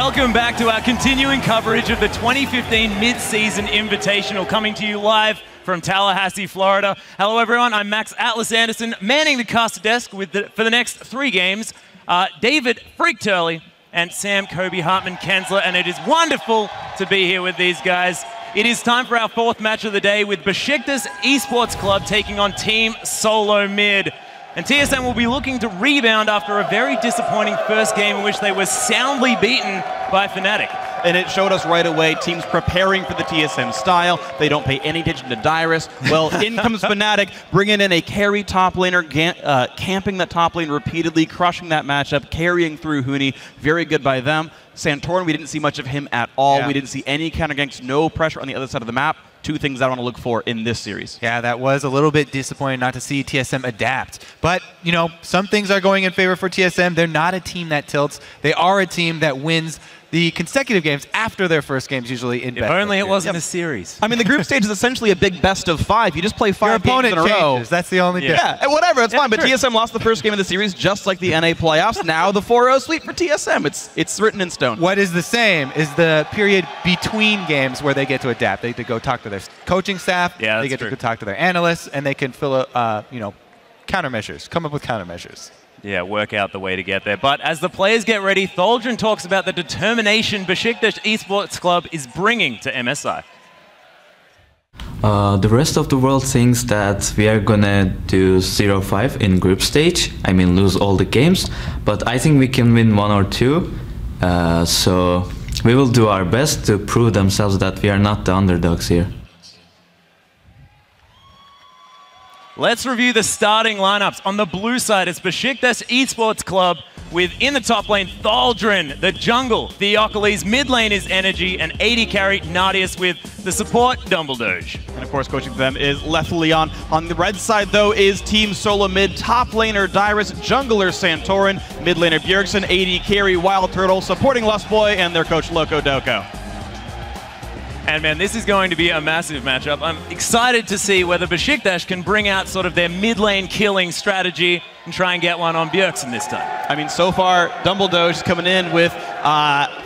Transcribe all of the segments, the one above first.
Welcome back to our continuing coverage of the 2015 Mid-Season Invitational, coming to you live from Tallahassee, Florida. Hello everyone, I'm Max Atlas Anderson, manning the caster desk for the next 3 games. David Freak Turley and Sam Kobe Hartman-Kensler, and it is wonderful to be here with these guys. It is time for our 4th match of the day with Besiktas Esports Club taking on Team SoloMid. And TSM will be looking to rebound after a very disappointing first game in which they were soundly beaten by Fnatic. And it showed us right away teams preparing for the TSM style. They don't pay any attention to Dyrus. Well, in comes Fnatic, bringing in a carry top laner, camping that top lane repeatedly, crushing that matchup, carrying through Huni. Very good by them. Santorin, we didn't see much of him at all. Yeah. We didn't see any counter ganks, no pressure on the other side of the map. 2 things I want to look for in this series. Yeah, that was a little bit disappointing not to see TSM adapt. But, you know, some things are going in favor for TSM. They're not a team that tilts. They are a team that wins the consecutive games after their first games, usually in best. If only it wasn't a series. I mean, the group stage is essentially a big best of 5. You just play 5 games in a row. That's the only difference. Yeah, whatever, it's fine. But TSM lost the first game of the series, just like the NA playoffs. Now the 4-0 sweep for TSM. It's written in stone. What is the same is the period between games where they get to adapt. They get to go talk to their coaching staff. Yeah, they get to go talk to their analysts, and they can fill countermeasures, come up with countermeasures. Yeah, work out the way to get there. But as the players get ready, Tholdren talks about the determination Besiktas Esports Club is bringing to MSI. The rest of the world thinks that we are gonna do 0-5 in group stage. I mean, lose all the games. But I think we can win 1 or 2. So we will do our best to prove themselves that we are not the underdogs here. Let's review the starting lineups. On the blue side, it's Besiktas Esports Club with, in the top lane, Tholdren, the jungle, Theocles, mid lane is Energy, and AD carry, Nadius, with the support, Dumbledoge. And of course, coaching for them is Lethleon. On the red side, though, is Team SoloMid, top laner Dyrus, jungler Santorin, mid laner Bjergsen, AD carry, Wild Turtle, supporting Lustboy, and their coach Loco Doco. And man, this is going to be a massive matchup. I'm excited to see whether Besiktas can bring out sort of their mid-lane killing strategy and try and get one on Bjergsen this time. I mean, so far, Dumbledoge is coming in with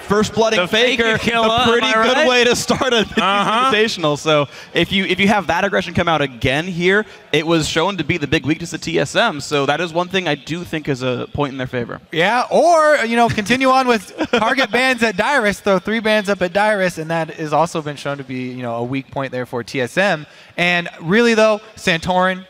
first blooding FLICKR, a pretty good way to start a Invitational. So if you have that aggression come out again here, it was shown to be the big weakness of TSM. So that is one thing I do think is a point in their favor. Yeah, or continue on with target bans at Dyrus, throw 3 bans up at Dyrus, and that has also been shown to be a weak point there for TSM. And really though, Santorin,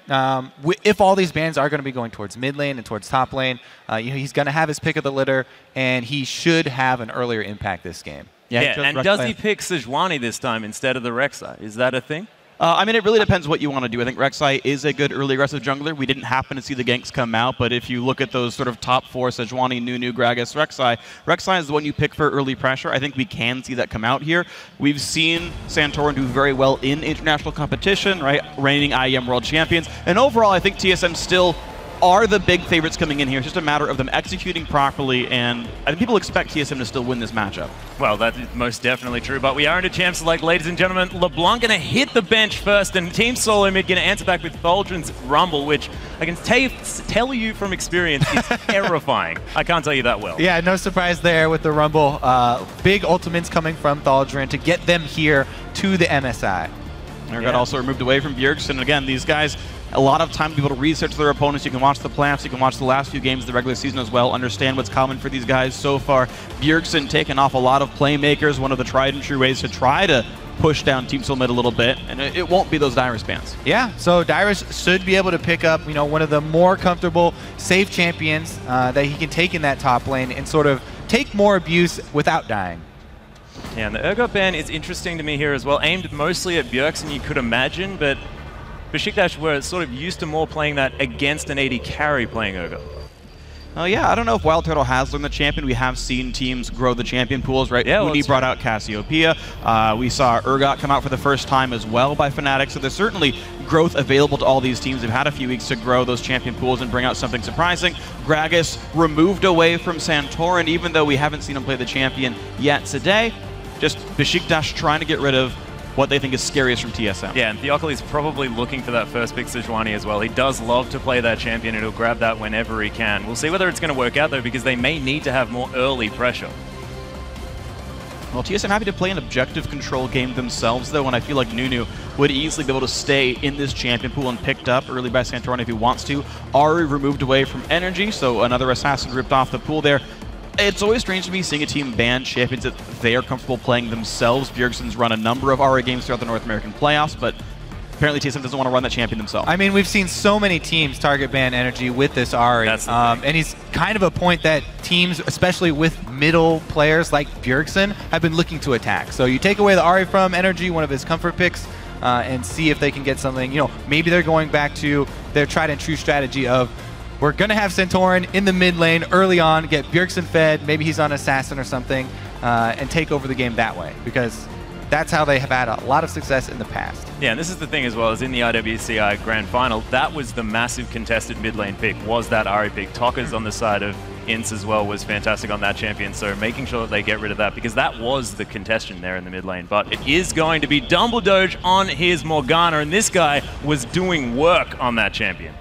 if all these bans are going to be going towards mid lane and towards top lane, he's going to have his pick of the litter, and he should have an earlier impact this game. Yeah, and does he pick Sejuani this time instead of the Rek'Sai? Is that a thing? I mean, it really depends what you want to do. I think Rek'Sai is a good early aggressive jungler. We didn't happen to see the ganks come out, but if you look at those sort of top 4, Sejuani, Nunu, Gragas, Rek'Sai is the one you pick for early pressure. I think we can see that come out here. We've seen Santorin do very well in international competition, right? Reigning IEM world champions. And overall, I think TSM still are the big favorites coming in here. It's just a matter of them executing properly, and I think people expect TSM to still win this matchup. Well, that is most definitely true, but we are in a chance to, ladies and gentlemen, LeBlanc going to hit the bench first, and Team SoloMid going to answer back with Tholdren's Rumble, which I can tell you from experience is terrifying. I can't tell you that well. Yeah, no surprise there with the Rumble. Big ultimates coming from Tholdren to get them here to the MSI. Got also removed away from Bjergsen. Again, these guys, a lot of time to be able to research their opponents. You can watch the playoffs, you can watch the last few games of the regular season as well, understand what's common for these guys so far. Bjergsen taking off a lot of playmakers, one of the tried and true ways to try to push down Team SoloMid a little bit, and it won't be those Dyrus bans. Yeah, so Dyrus should be able to pick up, one of the more comfortable, safe champions that he can take in that top lane and sort of take more abuse without dying. Yeah, and the Urgot ban is interesting to me here as well, aimed mostly at Bjergsen, you could imagine, but Besiktas were sort of used to more playing that against an AD carry playing Urgot. Oh yeah, I don't know if Wild Turtle has learned the champion. We have seen teams grow the champion pools, right? Yeah, Uni brought out Cassiopeia. We saw Urgot come out for the first time as well by Fnatic, so there's certainly growth available to all these teams. They've had a few weeks to grow those champion pools and bring out something surprising. Gragas removed away from Santorin, even though we haven't seen him play the champion yet today. Just Besiktas trying to get rid of what they think is scariest from TSM. Yeah, and Theocles is probably looking for that first pick Sejuani as well. He does love to play that champion, and he'll grab that whenever he can. We'll see whether it's going to work out, though, because they may need to have more early pressure. Well, TSM happy to play an objective control game themselves, though, and I feel like Nunu would easily be able to stay in this champion pool and picked up early by Santorin if he wants to. Ari removed away from Energy, so another assassin ripped off the pool there. It's always strange to me seeing a team ban champions that they are comfortable playing themselves. Bjergsen's run a number of Ari games throughout the North American playoffs, but apparently TSM doesn't want to run that champion themselves. I mean, we've seen so many teams target ban Energy with this Ari, and he's kind of a point that teams, especially with middle players like Bjergsen, have been looking to attack. So you take away the Ari from Energy, one of his comfort picks, and see if they can get something. You know, maybe they're going back to their tried and true strategy of, we're going to have Santorin in the mid lane early on, get Bjergsen fed, maybe he's on Assassin or something, and take over the game that way, because that's how they have had a lot of success in the past. Yeah, and this is the thing as well, as in the IWCI Grand Final, that was the massive contested mid lane pick, was that Ari pick. Tokka's on the side of Ince as well was fantastic on that champion, so making sure that they get rid of that, because that was the contention there in the mid lane. But it is going to be Dumbledore on his Morgana, and this guy was doing work on that champion.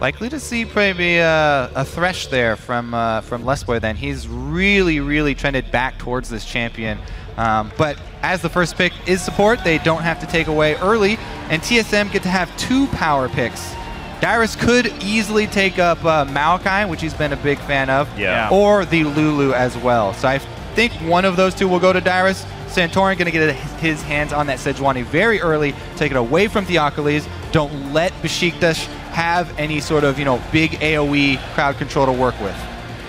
Likely to see maybe a Thresh there from Lesboy then. He's really trended back towards this champion. But as the first pick is support, they don't have to take away early, and TSM get to have 2 power picks. Dyrus could easily take up Maokai, which he's been a big fan of, or the Lulu as well. So I think one of those 2 will go to Dyrus. Santorin going to get his hands on that Sejuani very early, take it away from Theocles. Don't let Besiktas have any sort of, you know, big AoE crowd control to work with.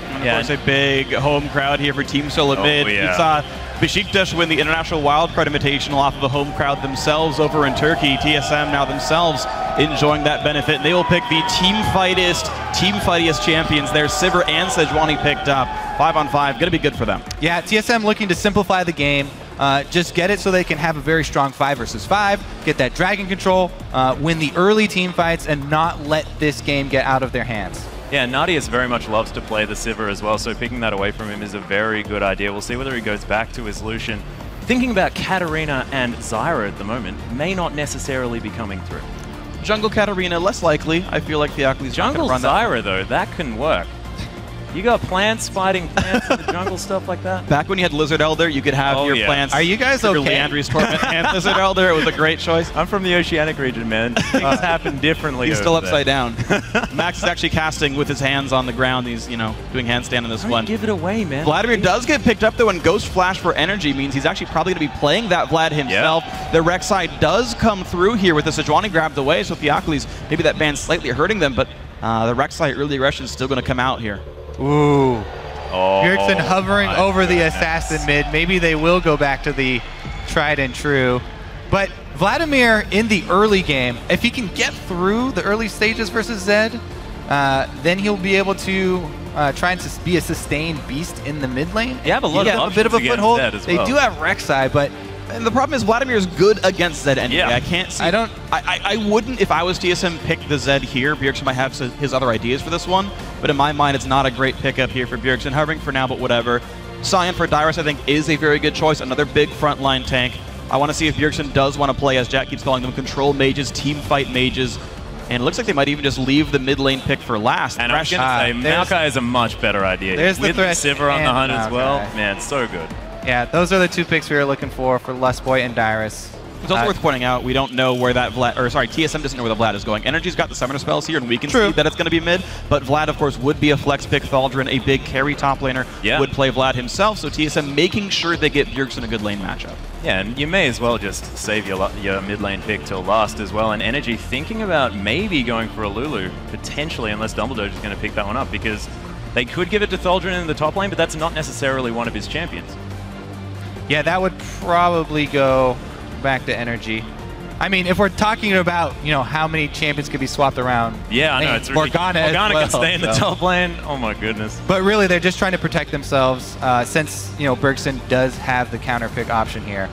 And of course, a big home crowd here for Team SoloMid. We saw Besiktas win the International Wildcard Invitational off of a home crowd themselves over in Turkey. TSM now themselves enjoying that benefit. They will pick the team fightiest champions there. Sivir and Sejuani picked up. 5-on-5, going to be good for them. Yeah, TSM looking to simplify the game. Just get it so they can have a very strong 5 versus 5, get that dragon control, win the early team fights, and not let this game get out of their hands. Yeah, Nadius very much loves to play the Sivir as well, so picking that away from him is a very good idea. We'll see whether he goes back to his Lucian. Thinking about Katarina and Zyra at the moment may not necessarily be coming through. Jungle Katarina, less likely. I feel like Theocles Jungle run Zyra, though, that can work. You got plants fighting plants in the jungle, stuff like that? Back when you had Lizard Elder, you could have your plants. Are you guys okay? Leandri's Torment and Lizard Elder. It was a great choice. I'm from the Oceanic region, man. Things happen differently. He's still upside down. Max is actually casting with his hands on the ground. He's, you know, doing handstand in this one. Give it away, man. Vladimir does get picked up, though, and Ghost Flash for energy means he's actually probably going to be playing that Vlad himself. The Rek'Sai does come through here with the Sejuani grabbed away, so Theocles, maybe that ban's slightly hurting them, but the Rek'Sai early aggression is still going to come out here. Ooh. Bjergsen hovering over the assassin mid. Maybe they will go back to the tried and true. But Vladimir in the early game, if he can get through the early stages versus Zed, then he'll be able to try and be a sustained beast in the mid lane. You have a lot of a bit of a foothold. They well. do have Rek'Sai, but and the problem is Vladimir is good against Zed anyway. Yeah. I can't see. I wouldn't, if I was TSM, pick the Zed here. Bjergsen might have his other ideas for this one, but in my mind, it's not a great pickup here for Bjergsen. Hovering for now, but whatever. Sion for Dyrus, I think, is a very good choice. Another big frontline tank. I want to see if Bjergsen does want to play, as Jack keeps calling them, control mages, team fight mages. And it looks like they might even just leave the mid lane pick for last. And I'm going to say, Maokai is a much better idea. There's with the Sivir on the hunt as well. Maokai. Man, so good. Yeah, those are the 2 picks we were looking for Lustboy and Dyrus. It's also worth pointing out, we don't know where that Vlad, or sorry, TSM doesn't know where the Vlad is going. Energy's got the summoner spells here, and we can see that it's going to be mid, but Vlad, of course, would be a flex pick. Thaldrin, a big carry top laner, would play Vlad himself, so TSM making sure they get Bjergsen a good lane matchup. Yeah, and you may as well just save your mid lane pick till last as well, and Energy thinking about maybe going for a Lulu, potentially, unless Dumbledore is going to pick that one up, because they could give it to Thaldrin in the top lane, but that's not necessarily one of his champions. Yeah, that would probably go back to Energy. I mean, if we're talking about, you know, how many champions could be swapped around. Yeah, I know, it's Morgana can stay in the top lane. Oh my goodness. But really, they're just trying to protect themselves since, you know, Bjergsen does have the counter pick option here.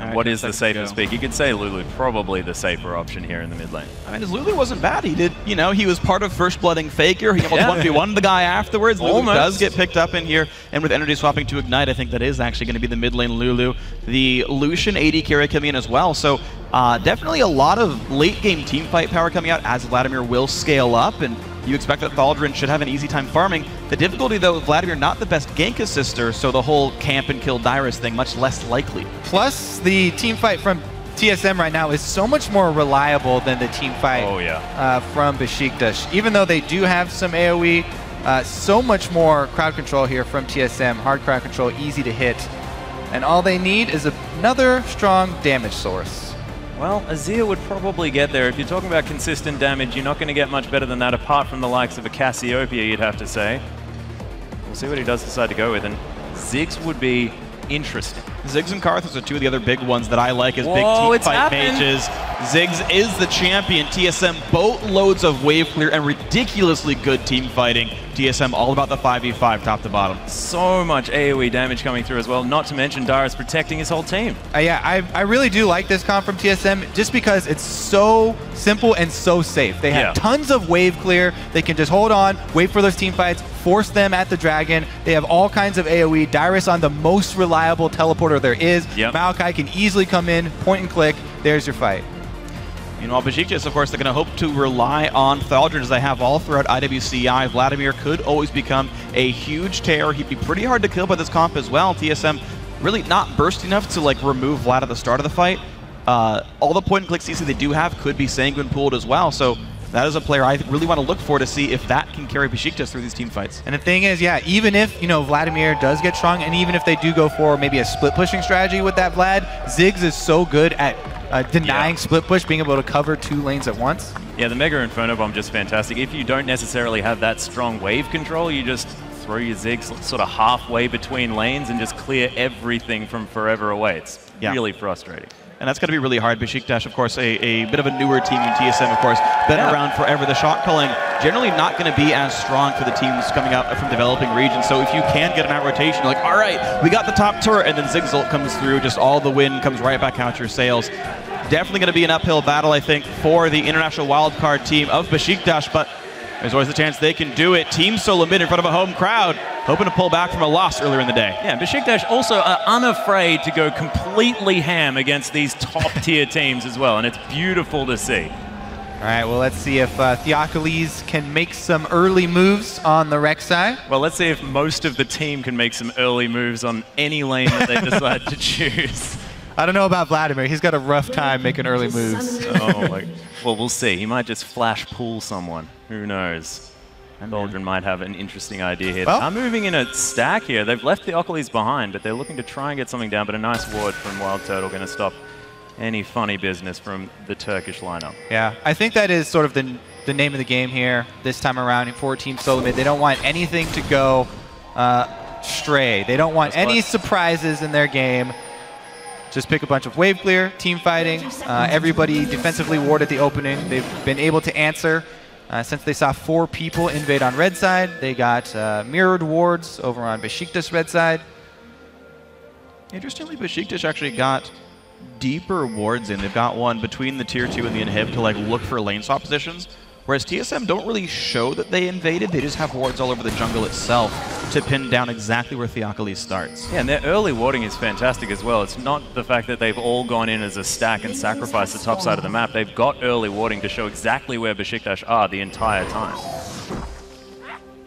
And what is the safest pick? You could say Lulu, probably the safer option here in the mid lane. I mean, his Lulu wasn't bad. He did, you know, he was part of First Blooding FLICKR. He almost 1v1 the guy afterwards. Lulu does get picked up in here. And with energy swapping to Ignite, I think that is actually going to be the mid lane Lulu. The Lucian AD carry coming in as well. So definitely a lot of late game team fight power coming out as Vladimir will scale up. And you expect that Thaldrin should have an easy time farming. The difficulty, though, Vladimir not the best gank assister, so the whole camp and kill Dyrus thing much less likely. Plus, the team fight from TSM right now is so much more reliable than the team fight from Besiktas. Even though they do have some AoE, so much more crowd control here from TSM. Hard crowd control, easy to hit. And all they need is another strong damage source. Well, Azir would probably get there. If you're talking about consistent damage, you're not going to get much better than that, apart from the likes of a Cassiopeia, you'd have to say. We'll see what he does decide to go with, and Ziggs would be interesting. Ziggs and Karthus are two of the other big ones that I like as big team fight mages. Ziggs is the champion. TSM boatloads of wave clear and ridiculously good team fighting. TSM all about the 5v5 top to bottom. So much AoE damage coming through as well, not to mention Dyrus protecting his whole team. Yeah, I really do like this comp from TSM just because it's so simple and so safe. They have tons of wave clear. They can just hold on, wait for those team fights, force them at the dragon. They have all kinds of AoE. Dyrus on the most reliable teleporter there is. Maokai can easily come in, point and click. There's your fight. Meanwhile, Besiktas, of course, they're going to hope to rely on Thaldrin as they have all throughout IWCI. Vladimir could always become a huge terror. He'd be pretty hard to kill by this comp as well. TSM really not burst enough to like remove Vlad at the start of the fight. All the point and click CC they do have could be Sanguine pooled as well. So that is a player I really want to look for to see if that can carry Besiktas through these team fights. And the thing is, yeah, even if, Vladimir does get strong, and even if they do go for maybe a split pushing strategy with that Vlad, Ziggs is so good at denying split push, being able to cover 2 lanes at once. Yeah, the Mega Inferno Bomb just fantastic. If you don't necessarily have that strong wave control, you just throw your Ziggs sort of halfway between lanes and just clear everything from forever away. It's really frustrating. And that's going to be really hard. Besiktas, of course, a bit of a newer team in TSM, of course, been around forever. The shot calling generally not going to be as strong for the teams coming out from developing regions. So if you can get an out rotation, you're like, all right, we got the top turret, and then Ziggs ult comes through, just all the wind comes right back out your sails. Definitely going to be an uphill battle, I think, for the international wildcard team of Besiktas, but there's always a chance they can do it. Team SoloMid in front of a home crowd, hoping to pull back from a loss earlier in the day. Yeah, Besiktas also are unafraid to go completely ham against these top-tier teams as well, and it's beautiful to see. All right, well, let's see if Theocles can make some early moves on the Rek'Sai. Well, let's see if most of the team can make some early moves on any lane that they decide to choose. I don't know about Vladimir. He's got a rough time making early moves. Well, we'll see. He might just flash pull someone. Who knows? Thaldrin might have an interesting idea here. Well, they're moving in a stack here. They've left Theocles behind, but they're looking to try and get something down. But a nice ward from Wild Turtle going to stop any funny business from the Turkish lineup. Yeah, I think that is sort of the name of the game here this time around for Team SoloMid. They don't want anything to go stray. They don't want any surprises in their game. Just pick a bunch of wave clear, team fighting, everybody defensively ward at the opening. They've been able to answer since they saw 4 people invade on red side. They got mirrored wards over on Besiktas red side. Interestingly, Besiktas actually got deeper wards in. They've got one between the tier 2 and the inhib to like look for lane swap positions. Whereas TSM don't really show that they invaded, they just have wards all over the jungle itself to pin down exactly where Theocles starts. Yeah, and their early warding is fantastic as well. It's not the fact that they've all gone in as a stack and sacrificed the top side of the map. They've got early warding to show exactly where Besiktas are the entire time.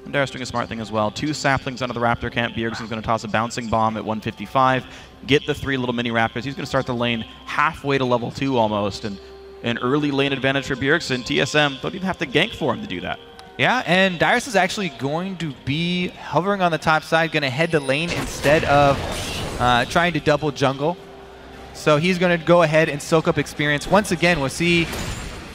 And Dyrus doing a smart thing as well. 2 saplings under the Raptor camp. Bjergsen's going to toss a bouncing bomb at 155, get the 3 little mini Raptors. He's going to start the lane halfway to level 2 almost, and an early lane advantage for Bjergsen. TSM don't even have to gank for him to do that. Yeah, and Dyrus is actually going to be hovering on the top side, going to head to lane instead of trying to double jungle. So he's going to go ahead and soak up experience. Once again, we'll see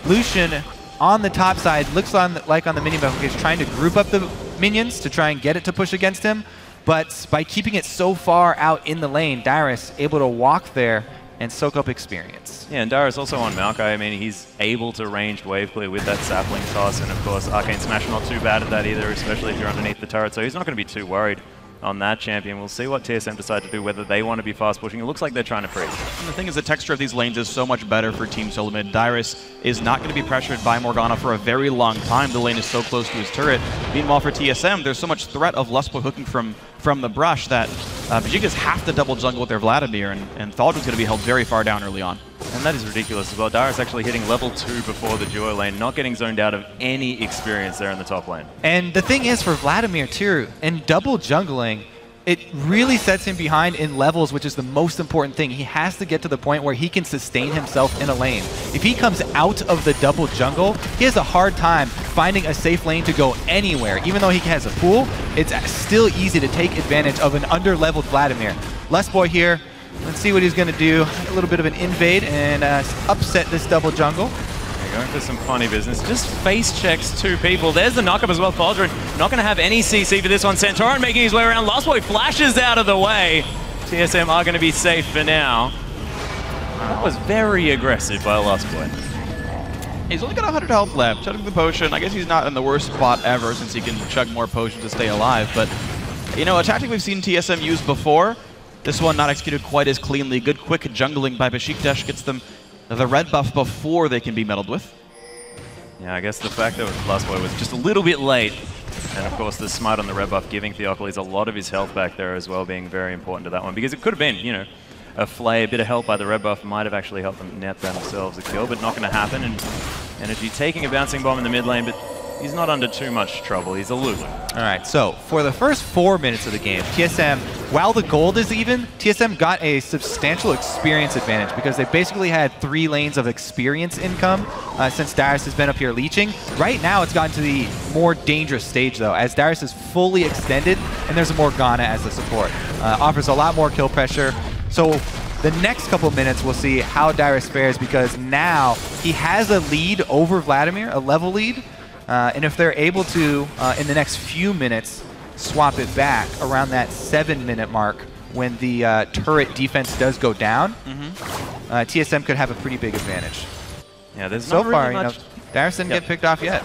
Lucian on the top side, looks like on the mini-map, he's trying to group up the minions to try and get it to push against him. But by keeping it so far out in the lane, Dyrus able to walk there and soak up experience. Yeah, and Dyrus also on Maokai. I mean, he's able to ranged wave clear with that sapling toss, and of course, Arcane Smash not too bad at that either, especially if you're underneath the turret, so he's not going to be too worried on that champion. We'll see what TSM decide to do, whether they want to be fast pushing. It looks like they're trying to freeze. And the thing is, the texture of these lanes is so much better for Team SoloMid. Dyrus is not going to be pressured by Morgana for a very long time. The lane is so close to his turret. Meanwhile, for TSM, there's so much threat of Lustboy hooking from the brush that Besiktas have to double jungle with their Vladimir, and Thaldrin's going to be held very far down early on. And that is ridiculous as well. Darius actually hitting level 2 before the duo lane, not getting zoned out of any experience there in the top lane. And the thing is for Vladimir too, in double jungling, it really sets him behind in levels, which is the most important thing. He has to get to the point where he can sustain himself in a lane. If he comes out of the double jungle, he has a hard time finding a safe lane to go anywhere. Even though he has a pool, it's still easy to take advantage of an under-leveled Vladimir. Lustboy here, let's see what he's going to do. A little bit of an invade and upset this double jungle. Going for some funny business. Just face checks two people. There's the knockup as well. Thaldrin not going to have any CC for this one. Santorin making his way around. Lustboy flashes out of the way. TSM are going to be safe for now. That was very aggressive by Lustboy. He's only got 100 health left. Chugging the potion. I guess he's not in the worst spot ever since he can chug more potions to stay alive. But, you know, a tactic we've seen TSM use before. This one not executed quite as cleanly. Good quick jungling by Besiktas gets them the red buff before they can be meddled with. Yeah, I guess the fact that Lustboy was just a little bit late, and of course the smite on the red buff giving Theocles a lot of his health back there as well, being very important to that one, because it could have been, you know, a flay, a bit of help by the red buff might have actually helped them net themselves a kill, but not going to happen. And Energy taking a bouncing bomb in the mid lane, but he's not under too much trouble. He's a Lulu. All right, so for the first 4 minutes of the game, TSM, while the gold is even, TSM got a substantial experience advantage because they basically had 3 lanes of experience income since Darius has been up here leeching. Right now, it's gotten to the more dangerous stage, though, as Darius is fully extended, and there's a Morgana as the support. Offers a lot more kill pressure. So the next couple minutes, we'll see how Darius fares because now he has a lead over Vladimir, a level lead. And if they're able to, in the next few minutes, swap it back around that 7-minute mark when the turret defense does go down, TSM could have a pretty big advantage. Yeah, there's so not far, really much. you know, Darius didn't get picked off yet.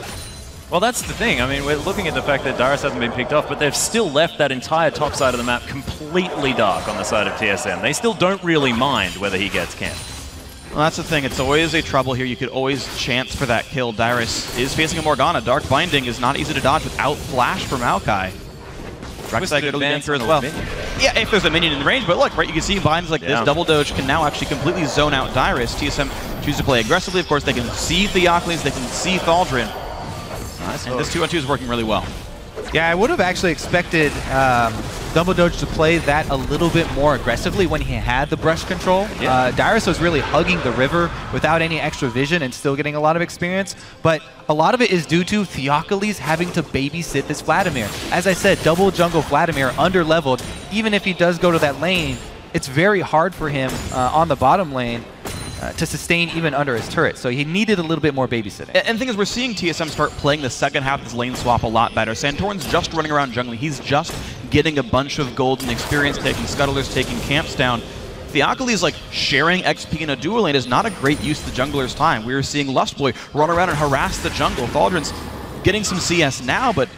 Well, that's the thing. I mean, we're looking at the fact that Darius hasn't been picked off, but they've still left that entire top side of the map completely dark on the side of TSM. They still don't really mind whether he gets camped. Well, that's the thing. It's always a trouble here. You could always chance for that kill. Darius is facing a Morgana. Dark Binding is not easy to dodge without Flash from Maokai. Rek'Sai good ganker as well. Yeah, if there's a minion in the range, but look, right, you can see binds like this. Double Doge can now actually completely zone out Darius. TSM chooses to play aggressively. Of course, they can see Theocles, they can see Thaldrin. Nice. And this 2-on-2 is working really well. Yeah, I would have actually expected Double Doge to play that a little bit more aggressively when he had the brush control. Yeah. Darius was really hugging the river without any extra vision and still getting a lot of experience, but a lot of it is due to Theocles having to babysit this Vladimir. As I said, double jungle Vladimir under-leveled. Even if he does go to that lane, it's very hard for him on the bottom lane to sustain even under his turret. So he needed a little bit more babysitting. And the thing is, we're seeing TSM start playing the second half of this lane swap a lot better. Santorin's just running around jungling. He's just getting a bunch of golden experience, taking scuttlers, taking camps down. Theocles, like, sharing XP in a dual lane is not a great use of the jungler's time. We were seeing Lustboy run around and harass the jungle. Thaldrin's getting some CS now, but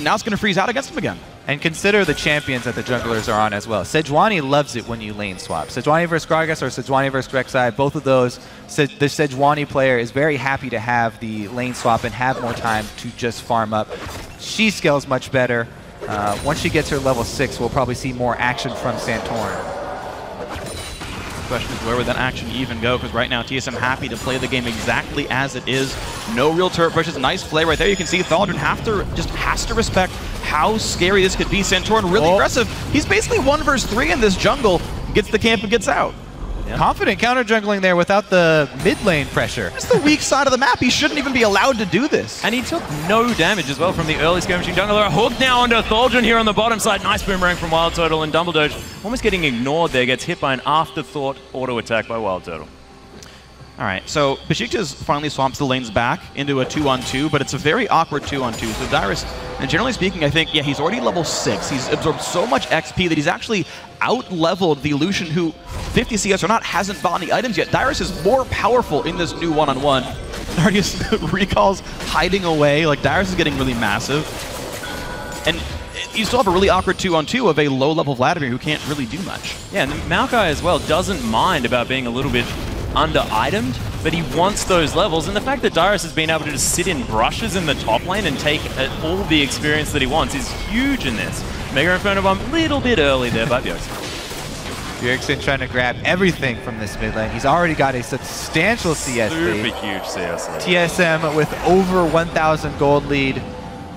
now it's going to freeze out against him again. And consider the champions that the junglers are on as well. Sejuani loves it when you lane swap. Sejuani versus Gragas or Sejuani versus Rek'Sai, both of those, the Sejuani player is very happy to have the lane swap and have more time to just farm up. She scales much better. Once she gets her level 6, we'll probably see more action from Santorin. The question is, where would that action even go? Because right now, TSM happy to play the game exactly as it is. No real turret pushes. Nice play right there. You can see Thaldrin has to respect how scary this could be. Santorin really aggressive. He's basically 1 versus 3 in this jungle. Gets the camp and gets out. Yeah. Confident counter jungling there without the mid lane pressure. It's the weak side of the map. He shouldn't even be allowed to do this. And he took no damage as well from the early skirmishing jungler. A hook now onto Thaldrin here on the bottom side. Nice boomerang from Wild Turtle, and Double Doge almost getting ignored there. Gets hit by an afterthought auto attack by Wild Turtle. All right, so Besiktas finally swamps the lanes back into a 2-on-2, but it's a very awkward 2-on-2. So Darius, and generally speaking, I think, yeah, he's already level 6. He's absorbed so much XP that he's actually out-leveled the Lucian, who 50 CS or not hasn't bought any items yet. Darius is more powerful in this new 1-on-1. Darius recalls hiding away. Like, Darius is getting really massive. And you still have a really awkward 2-on-2 of a low-level Vladimir who can't really do much. Yeah, and Maokai as well doesn't mind about being a little bit under-itemed, but he wants those levels, and the fact that Darius has been able to just sit in brushes in the top lane and take all the experience that he wants is huge in this. Mega Inferno Bomb, little bit early there by Bjork. Bjergsen trying to grab everything from this mid lane. He's already got a substantial CS lead. Super huge CS lead. TSM with over 1,000 gold lead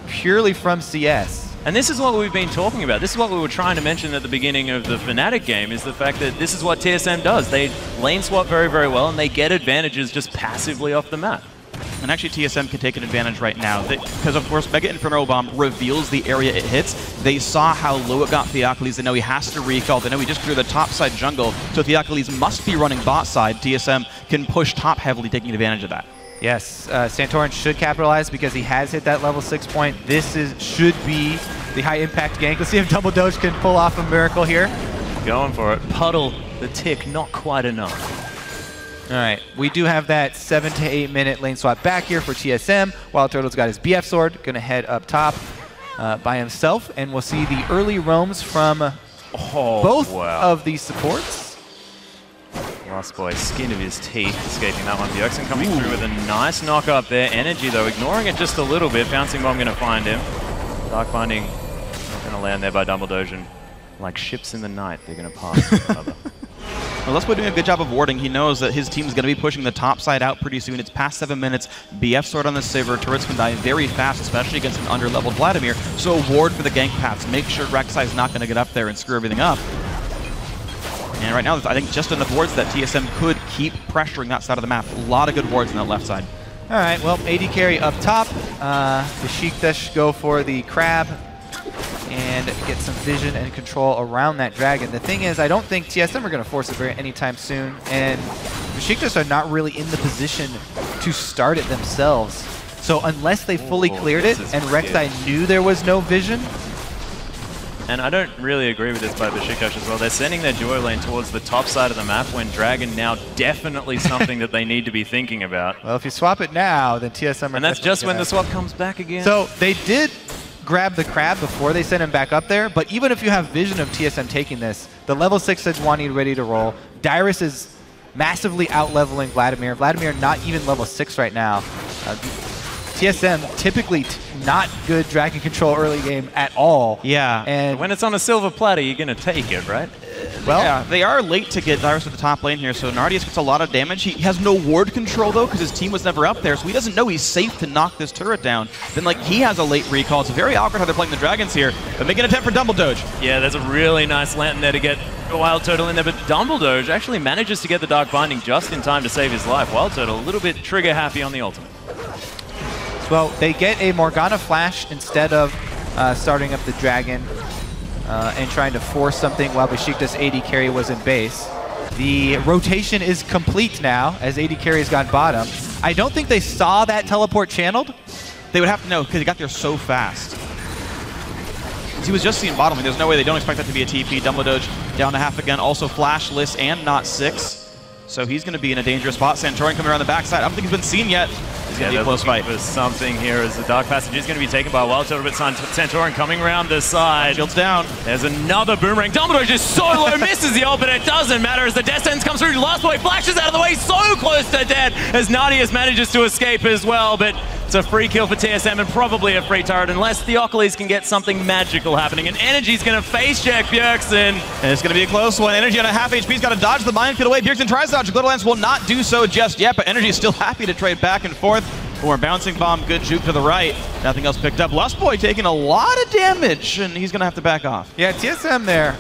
purely from CS. And this is what we've been talking about. This is what we were trying to mention at the beginning of the Fnatic game, is the fact that this is what TSM does. They lane swap very, very well, and they get advantages just passively off the map. And actually TSM can take an advantage right now, because of course Mega Inferno Bomb reveals the area it hits. They saw how low it got Theocles, they know he has to recall, they know he just cleared the top side jungle, so Theocles must be running bot side. TSM can push top heavily, taking advantage of that. Yes, Santorin should capitalize because he has hit that level 6 point. This should be the high impact gank. Let's see if Double Doge can pull off a miracle here. Going for it. Puddle, the tick, not quite enough. All right, we do have that 7 to 8 minute lane swap back here for TSM. Wild Turtle's got his BF sword, gonna head up top by himself, and we'll see the early roams from both of these supports. Lost Boy, skin of his teeth, escaping that one. Bjergsen coming through with a nice knock up there. Energy though, ignoring it just a little bit. Bouncing Bomb gonna find him. Dark Binding not gonna land there by Dumbledore. Like ships in the night, they're gonna pass one another. Well, Let's Boy doing a good job of warding. He knows that his team's going to be pushing the top side out pretty soon. It's past 7 minutes. BF sword on the Saber. Turrets can die very fast, especially against an under-leveled Vladimir. So a ward for the gank paths. Make sure Rek'Sai's not going to get up there and screw everything up. And right now, I think just enough wards that TSM could keep pressuring that side of the map. A lot of good wards on that left side. All right, well, AD carry up top. Besiktas go for the crab and get some vision and control around that dragon. The thing is, I don't think TSM are going to force it anytime soon, and Besiktas are not really in the position to start it themselves. So unless they fully cleared it and Rek'Sai knew there was no vision. And I don't really agree with this by Besiktas as well. They're sending their duo lane towards the top side of the map when Dragon now definitely something that they need to be thinking about. Well, if you swap it now, then TSM are... And that's just when the swap comes back again. So they did grab the crab before they sent him back up there, but even if you have vision of TSM taking this, the level 6 Sejuani ready to roll. Dyrus is massively out-leveling Vladimir. Vladimir not even level 6 right now. TSM typically not good dragon control early game at all. Yeah. And when it's on a silver platter, you're going to take it, right? Well, yeah, they are late to get Dyrus to the top lane here, so Nardius gets a lot of damage. He has no ward control, though, because his team was never up there, so he doesn't know he's safe to knock this turret down. Then, like, he has a late recall. It's very awkward how they're playing the Dragons here, but make an attempt for Dumbledore. Yeah, there's a really nice lantern there to get Wild Turtle in there, but Dumbledore actually manages to get the Dark Binding just in time to save his life. Wild Turtle a little bit trigger happy on the ultimate. Well, they get a Morgana flash instead of starting up the dragon and trying to force something while Besiktas AD carry was in base. The rotation is complete now as AD carry has gone bottom. I don't think they saw that teleport channeled. They would have to know because he got there so fast. He was just seeing bottom. There's no way they don't expect that to be a TP. Dumbledore down to half again, also flashless and not 6. So he's going to be in a dangerous spot. Santorin coming around the backside. I don't think he's been seen yet. It's going to be a close fight. For something here as the Dark Passage is going to be taken by Wild Turtle, but Santorin coming around the side. Shields down. There's another boomerang. Dumbledore just so low misses the ult, but it doesn't matter as the Death Sentence comes through. Last Boy flashes out of the way, so close to dead as Nardius manages to escape as well, but it's a free kill for TSM and probably a free turret unless Theocles can get something magical happening. And Energy's going to face check Bjergsen. And it's going to be a close one. Energy on a half HP. He's got to dodge the minefield away. Bjergsen tries to dodge. Glitter Lance will not do so just yet, but Energy is still happy to trade back and forth. More bouncing bomb, good juke to the right. Nothing else picked up. Lust Boy taking a lot of damage, and he's going to have to back off. Yeah, TSM there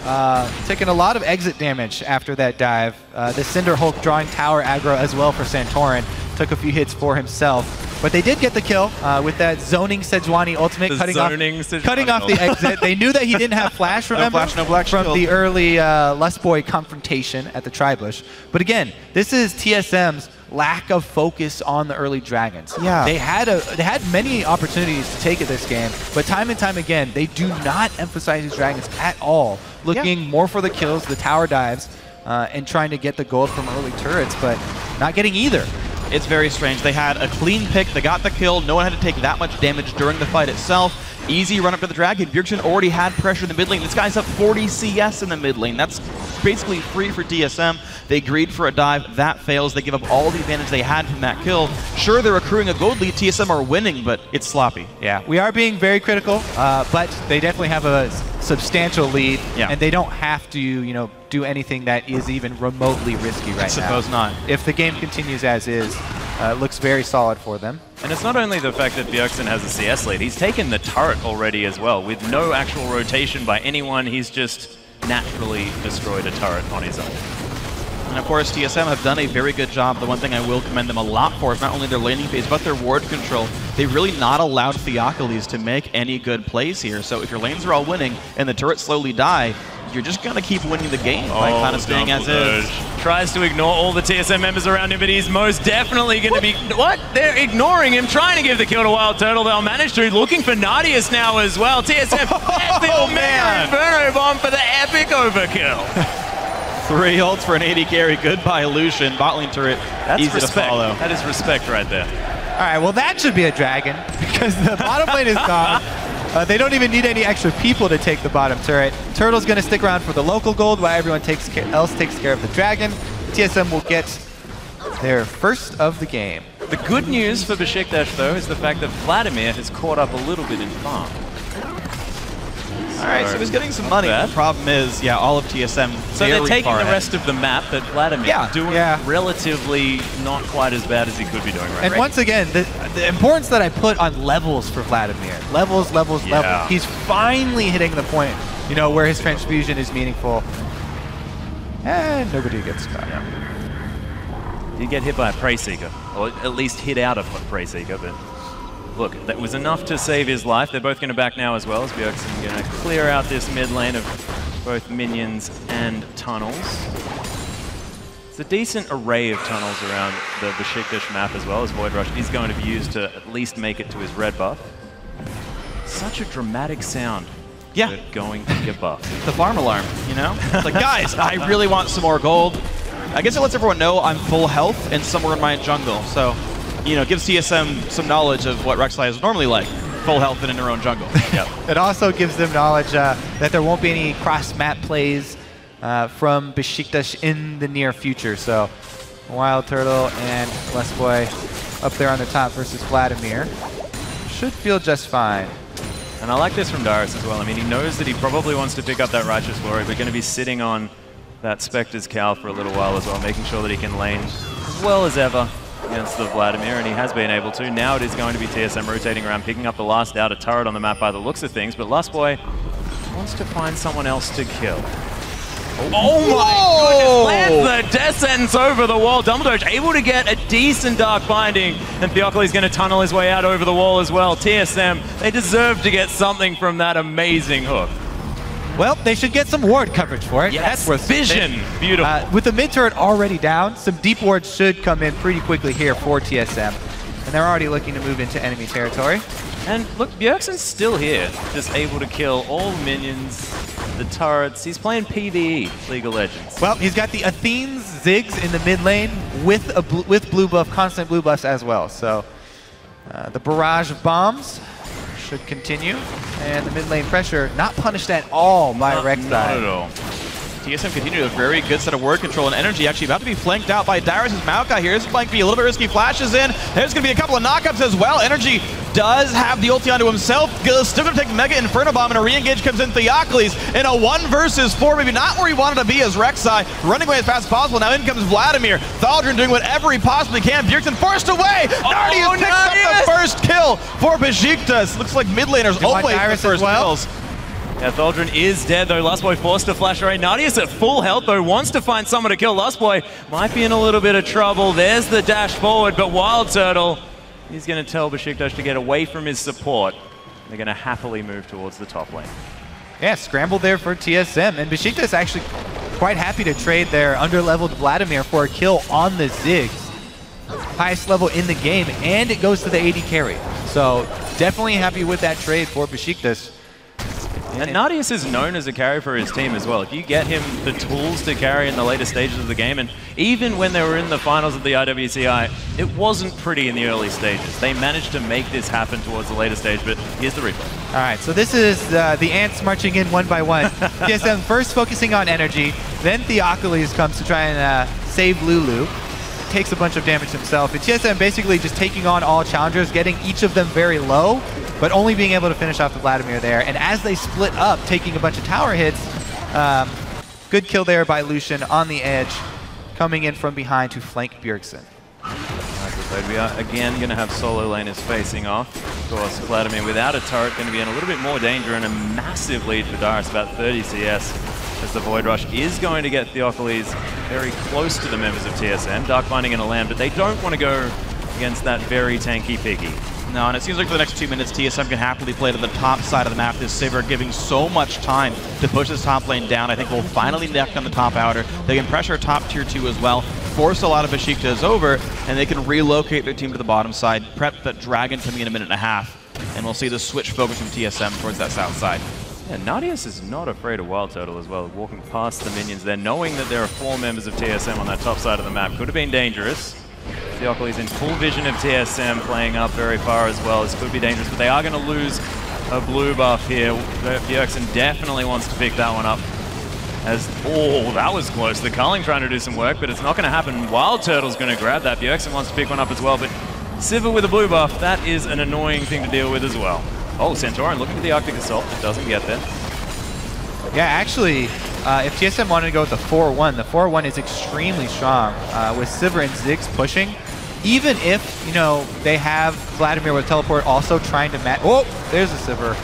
taking a lot of exit damage after that dive. The Cinder Hulk drawing tower aggro as well for Santorin. Took a few hits for himself. But they did get the kill with that zoning Sejuani ultimate, cutting off the exit. They knew that he didn't have flash, remember? No flash, no black from shield. the early Lust Boy confrontation at the Tribush. But again, this is TSM's lack of focus on the early dragons. Yeah. They had many opportunities to take it this game, but time and time again, they do not emphasize these dragons at all. Looking more for the kills, the tower dives, and trying to get the gold from early turrets, but not getting either. It's very strange. They had a clean pick. They got the kill. No one had to take that much damage during the fight itself. Easy run up to the Dragon. Bjergsen already had pressure in the mid lane. This guy's up 40 CS in the mid lane. That's basically free for TSM. They agreed for a dive. That fails. They give up all the advantage they had from that kill. Sure, they're accruing a gold lead. TSM are winning, but it's sloppy. Yeah, we are being very critical, but they definitely have a substantial lead, and they don't have to, you know, do anything that is even remotely risky right now. I suppose not. If the game continues as is, it looks very solid for them. And it's not only the fact that Bjergsen has a CS lead, he's taken the turret already as well. With no actual rotation by anyone, he's just naturally destroyed a turret on his own. And of course, TSM have done a very good job. The one thing I will commend them a lot for is not only their laning phase, but their ward control. They've really not allowed Theocles to make any good plays here. So if your lanes are all winning and the turrets slowly die, you're just going to keep winning the game by kind of staying as is. Tries to ignore all the TSM members around him, but he's most definitely going to be... What? They're ignoring him, trying to give the kill to Wild Turtle. They'll manage to. Looking for Nadius now as well. TSM, the Omega Inferno Bomb for the epic overkill. 3 ults for an AD carry. Goodbye, Lucian. Bot lane turret, that's easy respect. to follow. That is respect right there. All right, well, that should be a dragon because the bottom lane is gone. They don't even need any extra people to take the bottom turret. Turtle's going to stick around for the local gold while everyone else takes care of the dragon. TSM will get their first of the game. The good news for Besiktas, though, is the fact that Vladimir has caught up a little bit in farm. All right, so he's getting some money. The problem is, yeah, all of TSM. So they're taking the rest of the map, but Vladimir doing relatively not quite as bad as he could be doing right now. And once again, the importance that I put on levels for Vladimir. Levels, levels. He's finally hitting the point, you know, where his transfusion is meaningful. And nobody gets caught. Did get hit by a Prey Seeker, or at least hit out of a Prey Seeker, but look, that was enough to save his life. They're both going to back now as well, as Bjergsen going to clear out this mid lane of both minions and tunnels. It's a decent array of tunnels around the Besiktas map as well, as Void Rush is going to be used to at least make it to his red buff. Such a dramatic sound. Yeah. Going to get buffed. The farm alarm, you know? It's like, guys, I really want some more gold. I guess it lets everyone know I'm full health and somewhere in my jungle, so... You know, gives TSM some knowledge of what Rek'Sai is normally like, full health and in their own jungle. It also gives them knowledge that there won't be any cross-map plays from Besiktas in the near future. So, Wild Turtle and Lesboy up there on the top versus Vladimir should feel just fine. And I like this from Darius as well. I mean, he knows that he probably wants to pick up that Righteous Glory, but going to be sitting on that Spectre's Cowl for a little while as well, making sure that he can lane as well as ever against the Vladimir, and he has been able to. Now it is going to be TSM rotating around, picking up the last outer turret on the map by the looks of things, but Lustboy wants to find someone else to kill. Oh my goodness, lands the death sentence over the wall. Dumbledore able to get a decent Dark Binding, and Theocles going to tunnel his way out over the wall as well. TSM, they deserve to get something from that amazing hook. Well, they should get some ward coverage for it. Yes, vision. Beautiful. With the mid turret already down, some deep wards should come in pretty quickly here for TSM. And they're already looking to move into enemy territory. And look, Bjergsen's still here, just able to kill all the minions, the turrets. He's playing PvE, League of Legends. Well, he's got the Athene's Ziggs in the mid lane with blue buff, constant blue buffs as well. So the barrage of bombs should continue, and the mid lane pressure not punished at all by Rek'Sai. Not at all. TSM continued a very good set of word control and energy, actually about to be flanked out by Darius' Maokai here. This might be a little bit risky. Flashes in. There's going to be a couple of knockups as well. Energy does have the ulti onto himself. Still going to take Mega Inferno Bomb, and a re-engage comes in Theocles in a 1 versus 4. Maybe not where he wanted to be as Rek'Sai running away as fast as possible. Now in comes Vladimir. Thaldrun doing whatever he possibly can. Bjergsen forced away. Nadius picks up the first kill for Besiktas. Looks like mid laners always the first kills. Yeah, Thaldrun is dead though. Lustboy forced to flash away. Nadius at full health though, wants to find someone to kill. Lustboy might be in a little bit of trouble. There's the dash forward, but Wild Turtle, he's going to tell Besiktas to get away from his support. They're going to happily move towards the top lane. Yeah, scramble there for TSM, and Besiktas actually quite happy to trade their under-leveled Vladimir for a kill on the Ziggs. Highest level in the game, and it goes to the AD carry. So definitely happy with that trade for Besiktas. And Nadius is known as a carry for his team as well. If you get him the tools to carry in the later stages of the game, and even when they were in the finals of the IWCI, it wasn't pretty in the early stages. They managed to make this happen towards the later stage, but here's the replay. All right, so this is the ants marching in one by one. TSM first focusing on energy, then Theocles comes to try and save Lulu. Takes a bunch of damage himself. And TSM basically just taking on all challengers, getting each of them very low, but only being able to finish off the Vladimir there. And as they split up, taking a bunch of tower hits, good kill there by Lucian on the edge, coming in from behind to flank Bjergsen. We are again going to have solo laners facing off. Of course, Vladimir without a turret going to be in a little bit more danger and a massive lead for Darius, about 30 CS, as the Void Rush is going to get Theocles very close to the members of TSM. Dark Binding in a land, but they don't want to go against that very tanky Piggy. No, and it seems like for the next 2 minutes, TSM can happily play to the top side of the map. This Sivir giving so much time to push this top lane down. I think we'll finally neck on the top outer. They can pressure top tier 2 as well, force a lot of Besiktas over, and they can relocate their team to the bottom side, prep that Dragon coming in a minute and a half, and we'll see the switch focus from TSM towards that south side. Yeah, Nadius is not afraid of Wild Turtle as well, walking past the minions there, knowing that there are 4 members of TSM on that top side of the map. Could have been dangerous. Theocles in full vision of TSM, playing up very far as well. This could be dangerous, but they are going to lose a blue buff here. Bjergsen definitely wants to pick that one up. Oh, that was close. The Culling trying to do some work, but it's not going to happen. Wild Turtle's going to grab that. Bjergsen wants to pick one up as well, but Sivir with a blue buff, that is an annoying thing to deal with as well. Oh, Centauran looking for the Arctic Assault, but doesn't get there. Yeah, actually, if TSM wanted to go with the 4-1, the 4-1 is extremely strong. With Sivir and Ziggs pushing, even if, you know, they have Vladimir with teleport also trying to match. Oh, there's a Sivir.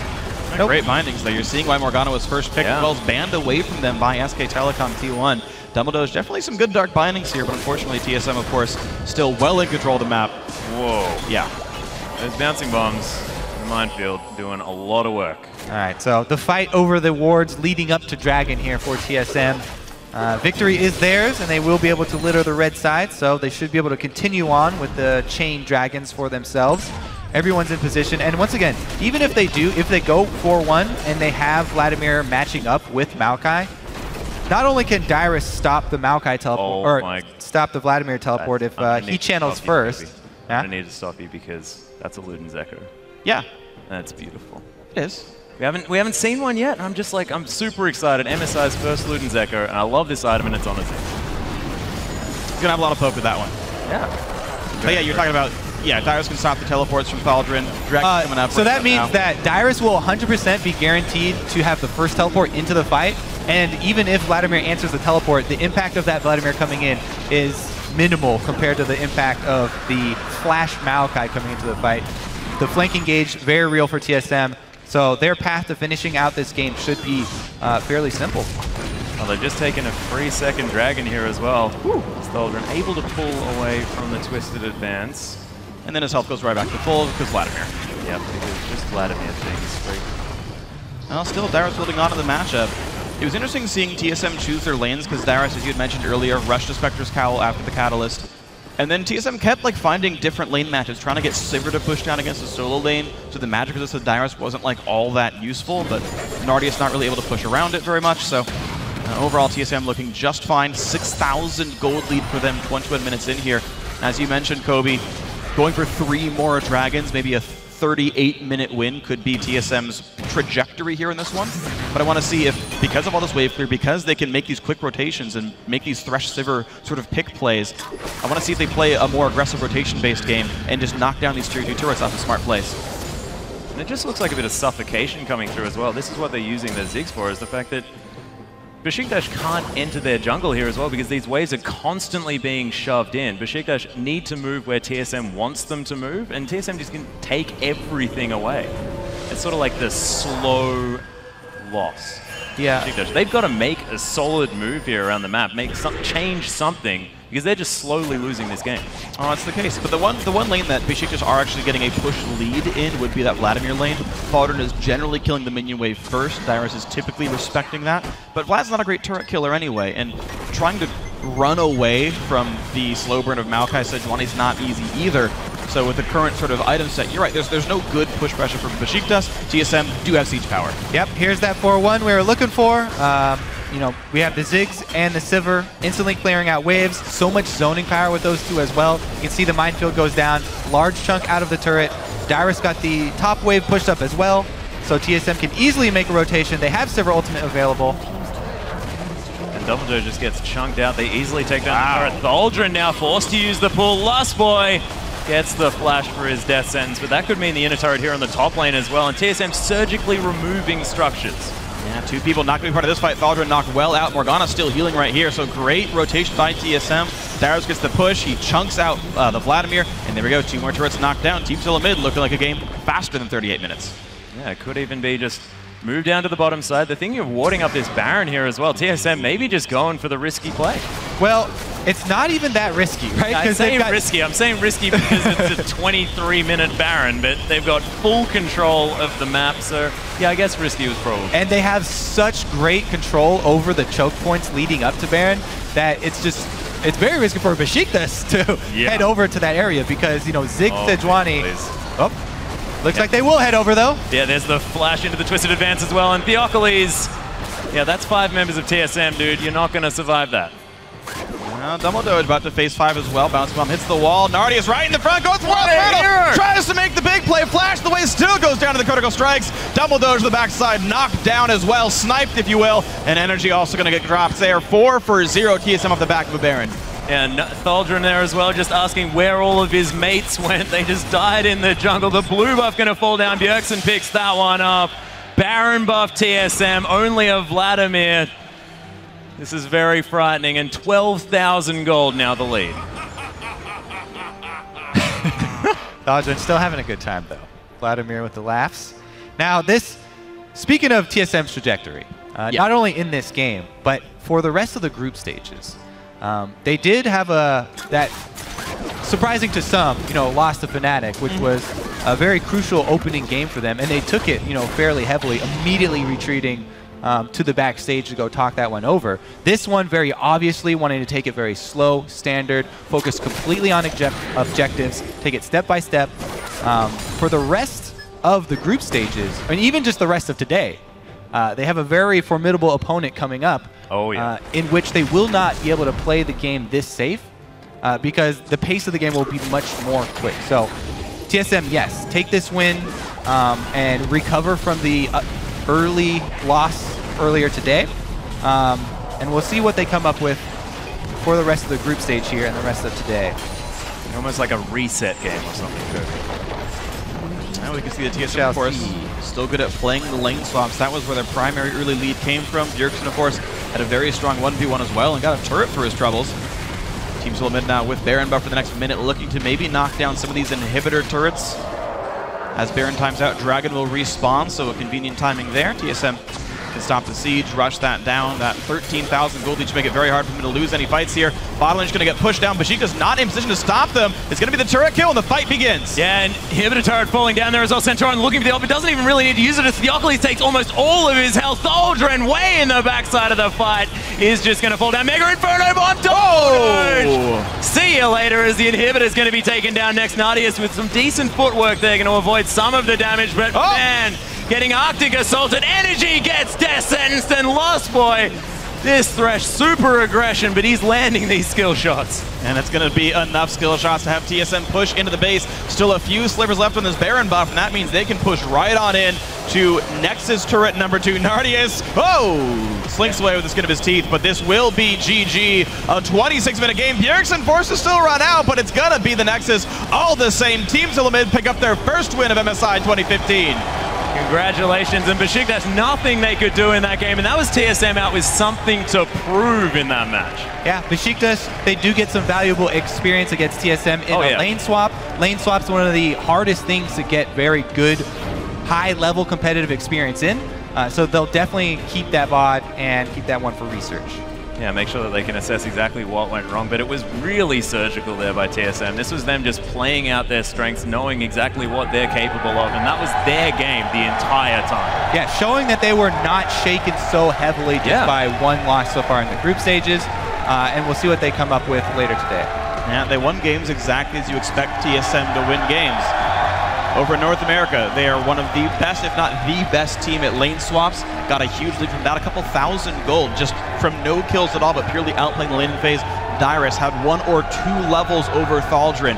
Nope. Great bindings though. You're seeing why Morgana was first picked, as well as banned away from them by SK Telecom T1. Dumbledore, definitely some good dark bindings here, but unfortunately TSM, of course, still well in control of the map. Whoa. Yeah. Those bouncing bombs in the minefield doing a lot of work. All right, so the fight over the wards leading up to Dragon here for TSM. Victory is theirs, and they will be able to litter the red side, so they should be able to continue on with the chain dragons for themselves. Everyone's in position, and once again, even if they go 4-1 and they have Vladimir matching up with Maokai, not only can Dyrus stop the Maokai teleport, or stop the Vladimir teleport if he channels first. I need to stop you because that's a Luden's Echo. Yeah. That's beautiful. It is. We haven't seen one yet, and I'm just like, I'm super excited. MSI's first Luden's Echo, and I love this item, and it's on its end. He's gonna have a lot of poke with that one. Yeah. But yeah, you're talking about, Dyrus can stop the teleports from Thaldrin. Dragon coming up. So that means that Dyrus will 100% be guaranteed to have the first teleport into the fight, and even if Vladimir answers the teleport, the impact of that Vladimir coming in is minimal compared to the impact of the Flash Maokai coming into the fight. The flanking gauge, very real for TSM, so their path to finishing out this game should be fairly simple. Well, they've just taken a free second Dragon here as well. Thaldrin able to pull away from the Twisted Advance. And then his health goes right back to full because Vladimir. Yeah, because just Vladimir being straight. Well, still Dyrus holding on to the matchup. It was interesting seeing TSM choose their lanes because Dyrus, as you had mentioned earlier, rushed to Spectre's Cowl after the Catalyst. And then TSM kept finding different lane matches, trying to get Sivir to push down against the solo lane, so the magic resist of Dyrus wasn't all that useful, but Nardius not really able to push around it very much, so overall TSM looking just fine. 6,000 gold lead for them 21 minutes in here. As you mentioned, Kobe, going for 3 more Dragons, maybe a 38-minute win could be TSM's trajectory here in this one. But I want to see if, because of all this wave clear, because they can make these quick rotations and make these Thresh Sivir sort of pick plays, I want to see if they play a more aggressive rotation-based game and just knock down these tier 2 turrets off a smart place. And it just looks like a bit of suffocation coming through as well. This is what they're using their Ziggs for, is the fact that Besiktas can't enter their jungle here as well because these waves are constantly being shoved in. Besiktas need to move where TSM wants them to move, and TSM just can take everything away. It's sort of like the slow loss. Yeah. Besiktas. They've got to make a solid move here around the map, change something, because they're just slowly losing this game. Oh, that's the case. But the one lane that Besiktas are actually getting a push lead in would be that Vladimir lane. Thaldrin is generally killing the minion wave first. Dyrus is typically respecting that. But Vlad's not a great turret killer anyway, and trying to run away from the slow burn of Maokai Sejuani is not easy either. So with the current sort of item set, you're right, there's no good push pressure from Besiktas. TSM do have siege power. Yep, here's that 4-1 we were looking for. You know, we have the Ziggs and the Sivir instantly clearing out waves. So much zoning power with those two as well. You can see the minefield goes down. Large chunk out of the turret. Dyrus got the top wave pushed up as well. So TSM can easily make a rotation. They have Sivir ultimate available. And Dumbledore just gets chunked out. They easily take down the turret. Thaldren now forced to use the pull. Lust Boy gets the flash for his death sentence, but that could mean the inner turret here on the top lane as well. And TSM surgically removing structures. Yeah, two people not going to be part of this fight. Thaldren knocked well out. Morgana still healing right here, so great rotation by TSM. Darius gets the push. He chunks out the Vladimir, and there we go. 2 more turrets knocked down. Team SoloMid looking like a game faster than 38 minutes. Yeah, it could even be just move down to the bottom side. They're thinking of warding up this Baron here as well. TSM maybe just going for the risky play. Well, it's not even that risky, right? I'm saying risky. I'm saying risky because it's a 23-minute Baron, but they've got full control of the map, so yeah, I guess risky was probably. And they have such great control over the choke points leading up to Baron that it's very risky for Besiktas to head over to that area because, you know, Zig Sejuani. Looks like they will head over, though. Yeah, there's the flash into the Twisted Advance as well. And Theocles, yeah, that's 5 members of TSM, dude. You're not going to survive that. Dumbledore is about to face 5 as well. Bounce bomb hits the wall. Nardius right in the front, goes for it. Tries to make the big play. Flash the way, still goes down to the critical strikes. Dumbledore to the backside, knocked down as well. Sniped, if you will. And energy also going to get dropped there. 4 for 0 TSM off the back of a Baron. And Thaldren there as well, just asking where all of his mates went. They just died in the jungle. The blue buff going to fall down. Bjergsen picks that one up. Baron buff TSM, only a Vladimir. This is very frightening, and 12,000 gold now the lead. Thaldren still having a good time, though. Vladimir with the laughs. Now, speaking of TSM's trajectory, not only in this game, but for the rest of the group stages, they did have that surprising to some, you know, loss to Fnatic, which was a very crucial opening game for them, and they took it, you know, fairly heavily, immediately retreating to the backstage to go talk that one over. This one, very obviously, wanting to take it very slow, standard, focus completely on objectives, take it step by step. For the rest of the group stages, and even just the rest of today, they have a very formidable opponent coming up. In which they will not be able to play the game this safe because the pace of the game will be much more quick. So TSM, yes, take this win and recover from the early loss earlier today. And we'll see what they come up with for the rest of the group stage here and the rest of today. Almost like a reset game or something. Now we can see the TSM, of course, still good at playing the lane swaps. That was where their primary early lead came from. Bjergsen, of course, had a very strong 1v1 as well and got a turret for his troubles. Team SoloMid now with Baron buff for the next minute, looking to maybe knock down some of these inhibitor turrets. As Baron times out, Dragon will respawn, so a convenient timing there. TSM can stop the siege, rush that down. That 13,000 gold each make it very hard for him to lose any fights here. Bot lane's going to get pushed down. Besiktas not in position to stop them. It's going to be the turret kill, and the fight begins. Yeah, and inhibitor turret falling down there as well. Centaurn looking for the ult, but doesn't even really need to use it as Theocles takes almost all of his health. Thaldren, way in the backside of the fight, is just going to fall down. Mega Inferno bomb. See you later as the inhibitor is going to be taken down next. Nardius with some decent footwork there, going to avoid some of the damage, but man, getting Arctic assaulted. Energy gets death sentenced, and Lost Boy, this Thresh, super aggression, but he's landing these skill shots. And it's going to be enough skill shots to have TSM push into the base. Still a few slivers left on this Baron buff, and that means they can push right on in to Nexus turret number 2. Nardius, slinks away with the skin of his teeth, but this will be GG. A 26-minute game. Bjergsen forced to still run out, but it's going to be the Nexus. All the same, Team SoloMid pick up their first win of MSI 2015. Congratulations, and Besiktas, nothing they could do in that game, and that was TSM out with something to prove in that match. Yeah, Besiktas, they do get some valuable experience against TSM in a lane swap. Lane swap's one of the hardest things to get very good, high-level competitive experience in, so they'll definitely keep that VOD and keep that one for research. Yeah, make sure that they can assess exactly what went wrong, but it was really surgical there by TSM. This was them just playing out their strengths, knowing exactly what they're capable of, and that was their game the entire time. Yeah, showing that they were not shaken so heavily just by one loss so far in the group stages, and we'll see what they come up with later today. And they won games exactly as you expect TSM to win games. Over in North America, they are one of the best, if not the best team at lane swaps. Got a huge lead from that, a couple thousand gold, just from no kills at all, but purely outplaying the laning phase. Dyrus had 1 or 2 levels over Thaldrin.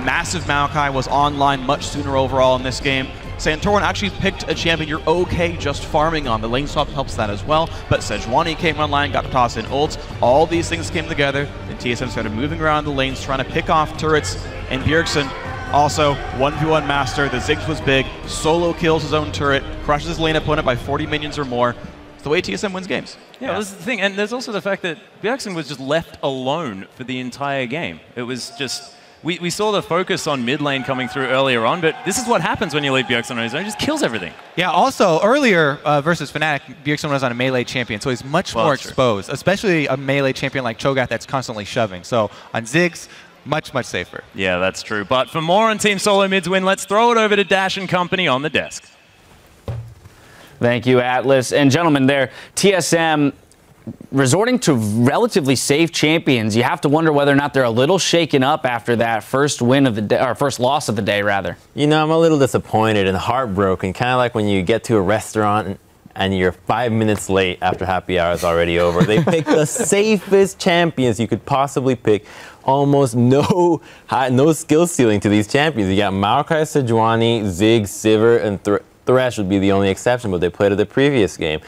Massive Maokai was online much sooner overall in this game. Santorin actually picked a champion you're okay just farming on. The lane swap helps that as well, but Sejuani came online, got to toss in ults. All these things came together, and TSM started moving around the lanes, trying to pick off turrets, and Bjergsen also 1v1 master. The Ziggs was big, solo kills his own turret, crushes his lane opponent by 40 minions or more. It's the way TSM wins games. Yeah, well, this is the thing, and there's also the fact that Bjergsen was just left alone for the entire game. It was just... We saw the focus on mid lane coming through earlier on, but this is what happens when you leave Bjergsen on his own. He just kills everything. Yeah, also, earlier versus Fnatic, Bjergsen was on a melee champion, so he's much more exposed, especially a melee champion like Cho'Gath that's constantly shoving. So on Ziggs, much safer. Yeah, that's true. But for more on Team SoloMid's win, let's throw it over to Dash and company on the desk. Thank you, Atlas. And gentlemen, there, TSM resorting to relatively safe champions. You have to wonder whether or not they're a little shaken up after that first win of the day, or first loss of the day, rather. You know, I'm a little disappointed and heartbroken, kind of like when you get to a restaurant and you're 5 minutes late after happy hour is already over. They picked the safest champions you could possibly pick. Almost no skill ceiling to these champions. You got Maokai, Sejuani, Ziggs, Sivir, and Thresh would be the only exception, but they played at the previous game.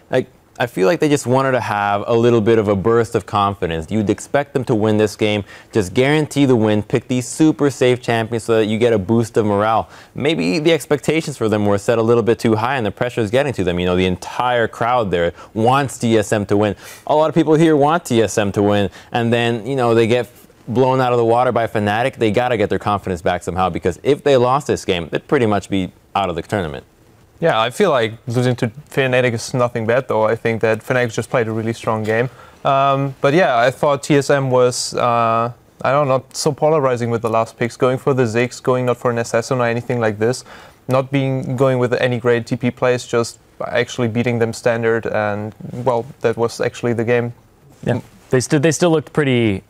Like, I feel like they just wanted to have a little bit of a burst of confidence. You'd expect them to win this game. Just guarantee the win. Pick these super safe champions so that you get a boost of morale. Maybe the expectations for them were set a little bit too high and the pressure is getting to them. You know, the entire crowd there wants TSM to win. A lot of people here want TSM to win. And then, you know, they get blown out of the water by Fnatic. They got to get their confidence back somehow, because if they lost this game, they'd pretty much be out of the tournament. Yeah, I feel like losing to Fnatic is nothing bad, though. I think that Fnatic just played a really strong game. But yeah, I thought TSM was, I don't know, not so polarizing with the last picks, going for the Ziggs, going not for an assassin or anything like this, not going with any great TP plays, just actually beating them standard, and, well, that was actually the game. Yeah, they still looked pretty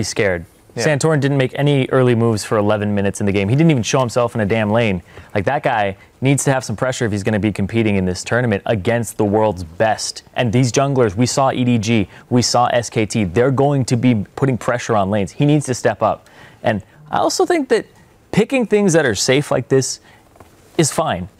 scared. Yeah. Santorin didn't make any early moves for 11 minutes in the game. He didn't even show himself in a damn lane. Like, that guy needs to have some pressure if he's going to be competing in this tournament against the world's best. And these junglers, we saw EDG, we saw SKT, they're going to be putting pressure on lanes. He needs to step up. And I also think that picking things that are safe like this is fine.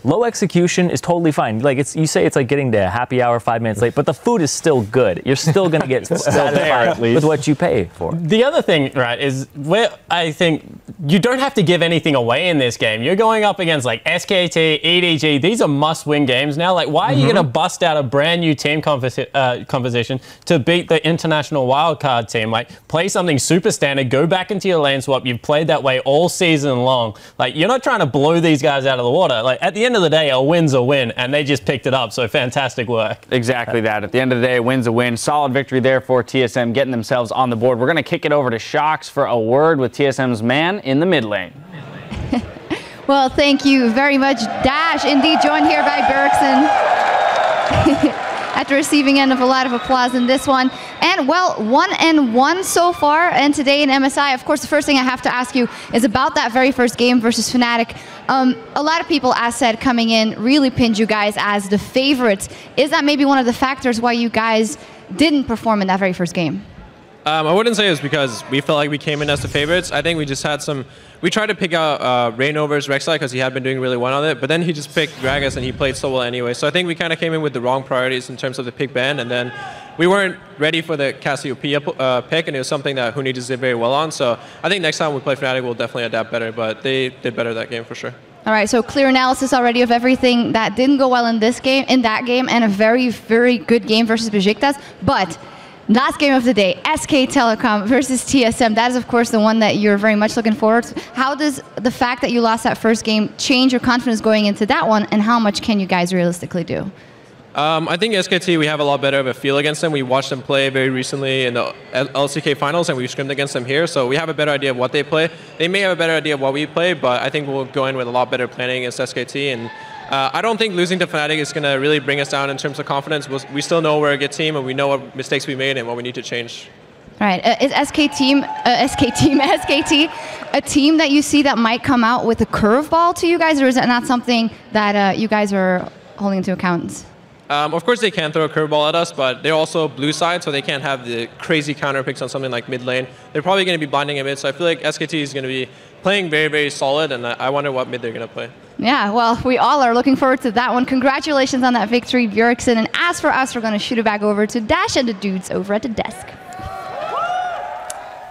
Low execution is totally fine. Like, you say it's like getting to happy hour 5 minutes late, but the food is still good. You're still going to get satisfied with what you pay for. The other thing, right, is where I think you don't have to give anything away in this game. You're going up against like SKT, EDG. These are must-win games now. Like, why are you going to bust out a brand new team composition to beat the international wildcard team? Like, play something super standard, go back into your lane swap. You've played that way all season long. Like, you're not trying to blow these guys out of the water. Like, at the end of the day, a win's a win, and they just picked it up, so fantastic work. Exactly that. At the end of the day, a win's a win. Solid victory there for TSM, getting themselves on the board. We're going to kick it over to Shox for a word with TSM's man in the mid lane. Well, thank you very much, Dash. Indeed, joined here by Bjergsen. After receiving end of a lot of applause in this one. And, well, 1-1 so far, and today in MSI. Of course, the first thing I have to ask you is about that very first game versus Fnatic. A lot of people, as said, coming in, really pinned you guys as the favorites. Is that maybe one of the factors why you guys didn't perform in that very first game? I wouldn't say it was because we felt like we came in as the favorites. I think we just had some... We tried to pick out Rain over Rek'Sai because he had been doing really well on it, but then he just picked Gragas and he played so well anyway. So I think we kind of came in with the wrong priorities in terms of the pick ban, and then we weren't ready for the Cassiopeia pick, and it was something that Huni just did very well on. So I think next time we play Fnatic, we'll definitely adapt better, but they did better that game for sure. All right, so clear analysis already of everything that didn't go well in this game, in that game, and a very, very good game versus Besiktas. But last game of the day, SK Telecom versus TSM. That is, of course, the one that you're very much looking forward to. How does the fact that you lost that first game change your confidence going into that one, and how much can you guys realistically do? I think SKT, we have a lot better of a feel against them. We watched them play very recently in the LCK finals, and we scrimmed against them here, so we have a better idea of what they play. They may have a better idea of what we play, but I think we'll go in with a lot better planning against SKT. And I don't think losing to Fnatic is going to really bring us down in terms of confidence. We still know we're a good team, and we know what mistakes we made and what we need to change. Right. Is SKT a team that you see that might come out with a curveball to you guys, or is that not something that you guys are holding into account? Of course, they can throw a curveball at us, but they're also blue side, so they can't have the crazy counter picks on something like mid lane. They're probably going to be blinding a mid, so I feel like SKT is going to be playing very, very solid, and I wonder what mid they're going to play. Yeah, well, we all are looking forward to that one. Congratulations on that victory, Björksen. And as for us, we're going to shoot it back over to Dash and the dudes over at the desk.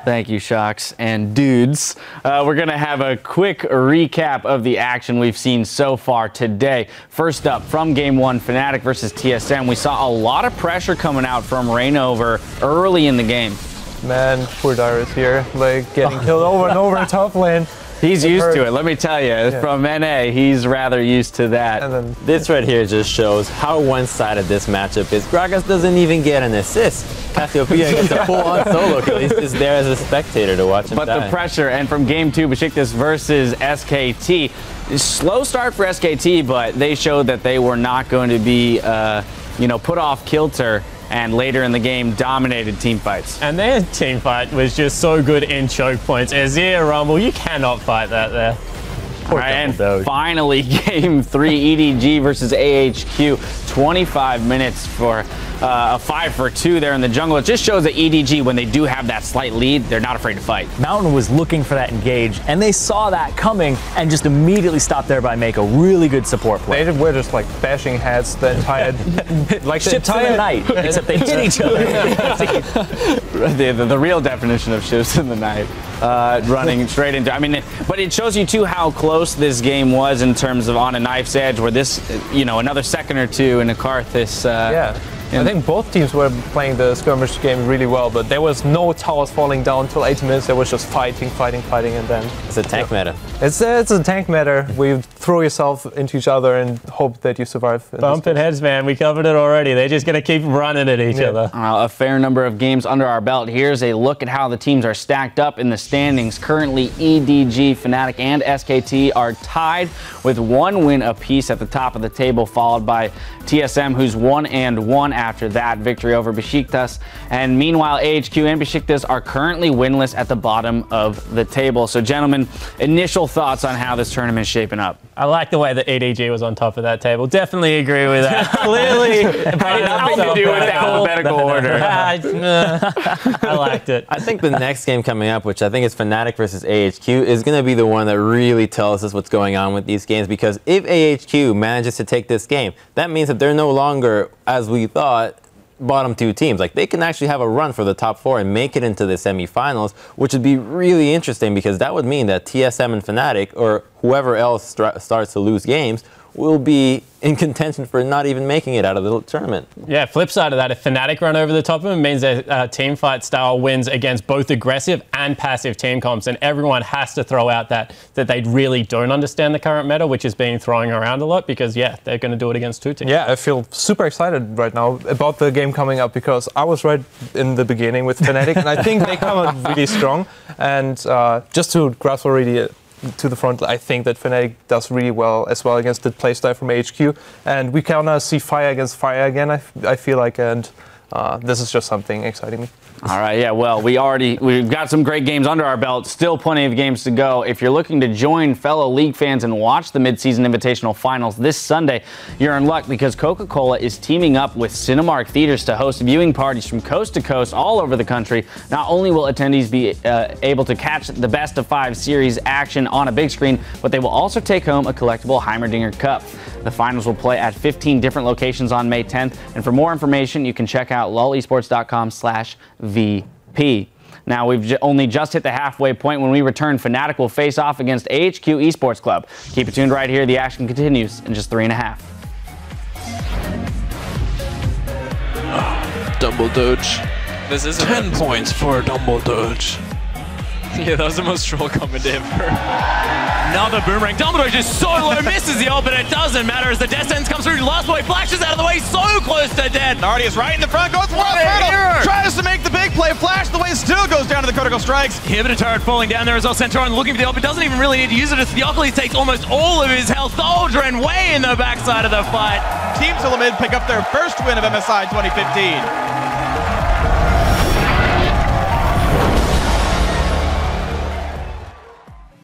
Thank you, Shocks and dudes. We're going to have a quick recap of the action we've seen so far today. First up, from Game 1, Fnatic versus TSM, we saw a lot of pressure coming out from Rainover early in the game. Man, poor Dyrus here, like getting killed over and over in top lane. He's used to it, let me tell you. From NA, he's rather used to that. And then this right here just shows how one-sided this matchup is. Gragas doesn't even get an assist. Cassiopeia gets a full-on solo kill. He's just there as a spectator to watch him die. The pressure, and from Game 2, Besiktas versus SKT. Slow start for SKT, but they showed that they were not going to be, put off kilter. And later in the game, dominated team fights. And their team fight was just so good in choke points. Azir, Rumble, you cannot fight that there. All right, and finally, Game 3, EDG versus AHQ. 25 minutes for a 5-for-2 there in the jungle. It just shows that EDG, when they do have that slight lead, they're not afraid to fight. Mountain was looking for that engage, and they saw that coming and just immediately stopped there by make a really good support play. They were just like bashing heads the entire like ships in the night, except they hit each other. the real definition of ships in the night, running straight into. I mean, but it shows you too how close this game was in terms of on a knife's edge, where this, another second or two in a Karthus. I think both teams were playing the skirmish game really well, but there was no towers falling down until 80 minutes. There was just fighting, and then... It's a tank meta. It's a tank meta where you throw yourself into each other and hope that you survive. Bumping heads, man. We covered it already. They're just going to keep running at each other. A fair number of games under our belt. Here's a look at how the teams are stacked up in the standings. Currently, EDG, Fnatic, and SKT are tied with 1 win apiece at the top of the table, followed by TSM, who's 1-1 after that victory over Besiktas. And meanwhile, AHQ and Besiktas are currently winless at the bottom of the table. So, gentlemen, initial thoughts on how this tournament is shaping up? I like the way that EDG was on top of that table. Definitely agree with that. Clearly, nothing to do with the alphabetical order. I liked it. I think the next game coming up, which I think is Fnatic versus AHQ, is going to be the one that really tells us what's going on with these games. Because if AHQ manages to take this game, that means that they're no longer, as we thought, bottom 2 teams. Like, they can actually have a run for the top 4 and make it into the semifinals, which would be really interesting, because that would mean that TSM and Fnatic, or whoever else starts to lose games, will be in contention for not even making it out of the tournament. Yeah, flip side of that, if Fnatic run over the top of them, it means their team fight style wins against both aggressive and passive team comps, and everyone has to throw out that they really don't understand the current meta, which is being thrown around a lot, because, yeah, they're going to do it against 2 teams. Yeah, I feel super excited right now about the game coming up, because I was right in the beginning with Fnatic, and I think they come out really strong. And just to grasp already to the front, I think that Fnatic does really well as well against the playstyle from HQ, and we kind of see fire against fire again, I feel like, and this is just something exciting me. All right, yeah, well, we've got some great games under our belt, still plenty of games to go. If you're looking to join fellow league fans and watch the Mid-Season Invitational Finals this Sunday, you're in luck, because Coca-Cola is teaming up with Cinemark Theaters to host viewing parties from coast to coast all over the country. Not only will attendees be able to catch the best of 5 series action on a big screen, but they will also take home a collectible Heimerdinger Cup. The finals will play at 15 different locations on May 10th, and for more information, you can check out lolesports.com/VP. Now, we've only just hit the halfway point. When we return, Fnatic will face off against AHQ Esports Club. Keep it tuned right here. The action continues in just 3.5. Dumble dodge. This is 10 points for Dumble dodge. Yeah, that was the most troll comment ever. Another boomerang. Dumbledore just so low, misses the ult, but it doesn't matter as the Death Sentence comes through. Last boy flashes out of the way, so close to dead. Nardi is right in the front, goes for it. Tries to make the big play. Flash the way, still goes down to the critical strikes. Inhibitor turret falling down there as well. Centaurn looking for the ult, but doesn't even really need to use it as Theocles takes almost all of his health. Aldrin way in the backside of the fight. Team SoloMid pick up their first win of MSI 2015.